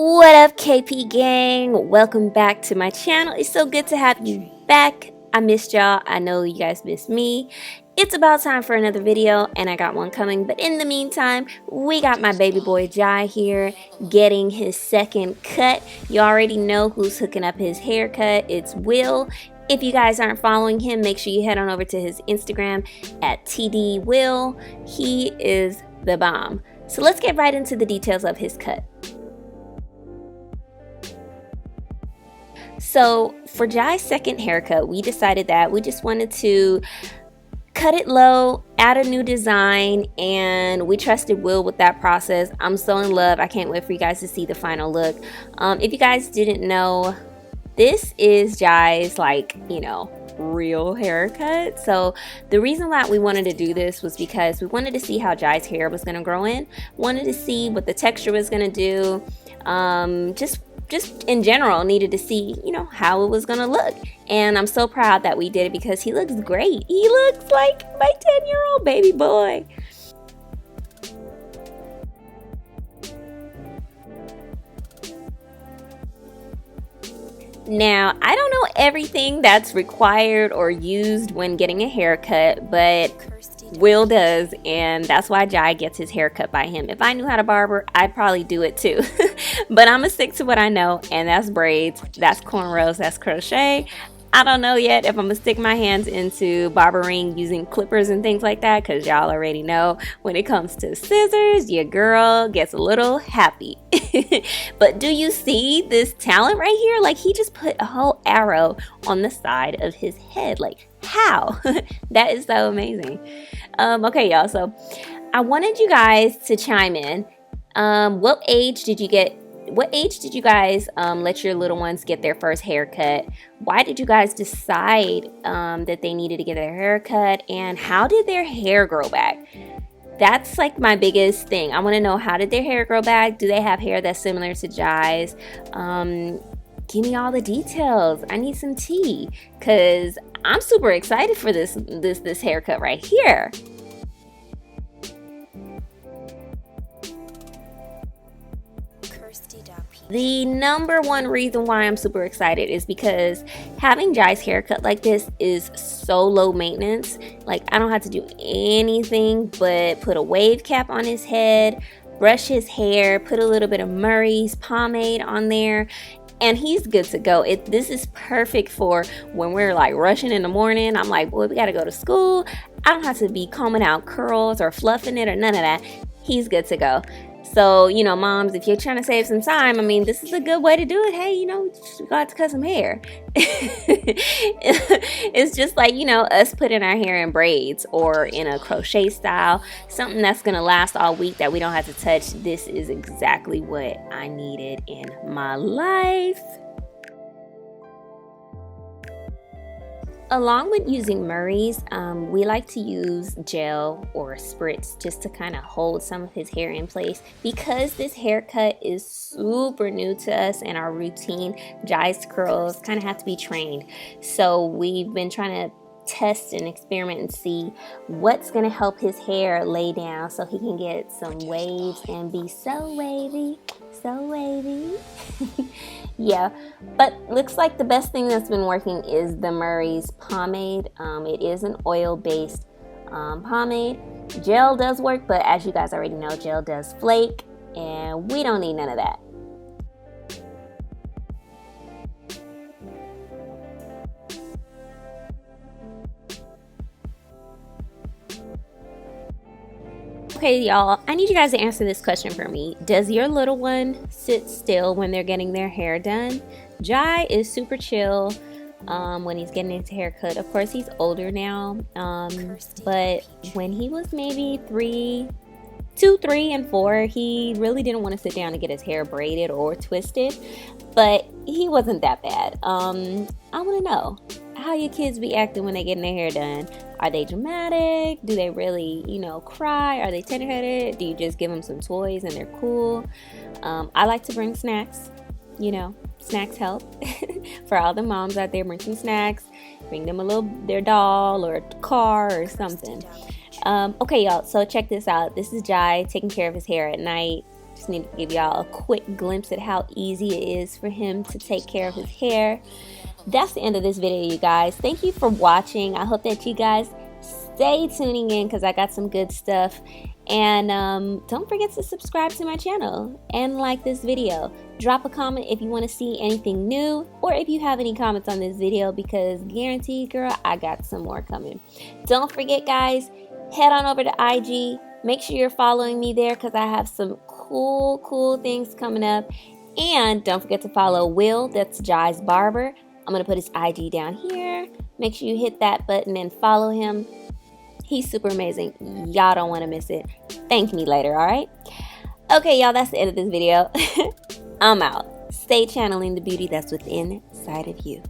What up, KP gang? Welcome back to my channel. It's so good to have you back. I missed y'all. I know you guys missed me. It's about time for another video, and I got one coming. But in the meantime, we got my baby boy Jai here getting his second cut. You already know who's hooking up his haircut. It's Will. If you guys aren't following him, make sure you head on over to his Instagram at TDWill. He is the bomb. So let's get right into the details of his cut. So for Jai's second haircut, we decided that we just wanted to cut it low, add a new design, and we trusted Will with that process. I'm so in love. I can't wait for you guys to see the final look. If you guys didn't know, this is Jai's real haircut. So the reason why we wanted to do this was because we wanted to see how Jai's hair was going to grow in, wanted to see what the texture was going to do, just in general needed to see, how it was gonna look. And I'm so proud that we did it because he looks great. He looks like my 10-year-old baby boy. Now, I don't know everything that's required or used when getting a haircut, but Will does, and that's why Jai gets his hair cut by him. If I knew how to barber, I'd probably do it too. But I'm gonna stick to what I know, and that's braids, that's cornrows, that's crochet. I don't know yet if I'm gonna stick my hands into barbering using clippers and things like that, because y'all already know when it comes to scissors, your girl gets a little happy. But do you see this talent right here? Like, he just put a whole arrow on the side of his head. Like, how? That is so amazing. Okay, y'all, so I wanted you guys to chime in. What age did you guys let your little ones get their first haircut? Why did you guys decide that they needed to get their haircut? And how did their hair grow back? That's like my biggest thing. I want to know, how did their hair grow back? Do they have hair that's similar to Jai's? Give me all the details. I need some tea, because I'm super excited for this haircut right here. The number one reason why I'm super excited is because having Jai's haircut like this is so low maintenance. Like, I don't have to do anything but put a wave cap on his head, brush his hair, put a little bit of Murray's pomade on there, and he's good to go. This is perfect for when we're like rushing in the morning. I'm like, boy, we gotta go to school. I don't have to be combing out curls or fluffing it or none of that. He's good to go. So, moms, if you're trying to save some time, I mean, this is a good way to do it. Hey, you got to cut some hair. It's just like, us putting our hair in braids or in a crochet style, something that's going to last all week that we don't have to touch. This is exactly what I needed in my life. Along with using Murray's, we like to use gel or spritz just to kind of hold some of his hair in place. Because this haircut is super new to us and our routine, Jai's curls kind of have to be trained. So we've been trying to test and experiment and see what's going to help his hair lay down so he can get some waves and be so wavy. Yeah, but looks like the best thing that's been working is the Murray's pomade. It is an oil-based pomade. Gel does work, but as you guys already know, gel does flake, and we don't need none of that. Okay, y'all, I need you guys to answer this question for me. Does your little one sit still when they're getting their hair done? Jai is super chill when he's getting his haircut. Of course, he's older now, but when he was maybe 2, 3, and 4, he really didn't want to sit down and get his hair braided or twisted, but he wasn't that bad. I want to know, how your kids be acting when they getting their hair done? Are they dramatic? Do they really, cry? Are they tenderheaded? Do you just give them some toys and they're cool? I like to bring snacks. Snacks help. For all the moms out there, bring some snacks. Bring them their doll or car or something. Okay, y'all, so check this out. This is Jai taking care of his hair at night. Just need to give y'all a quick glimpse at how easy it is for him to take care of his hair. That's the end of this video, you guys. Thank you for watching. I hope that you guys stay tuning in because I got some good stuff. And don't forget to subscribe to my channel and like this video. Drop a comment if you want to see anything new, or if you have any comments on this video, because guaranteed, girl, I got some more coming. Don't forget, guys, head on over to IG. Make sure you're following me there because I have some cool things coming up. And don't forget to follow Will, that's Jai's barber. I'm going to put his IG down here. Make sure you hit that button and follow him. He's super amazing. Y'all don't want to miss it. Thank me later, all right? Okay, y'all, that's the end of this video. I'm out. Stay channeling the beauty that's within inside of you.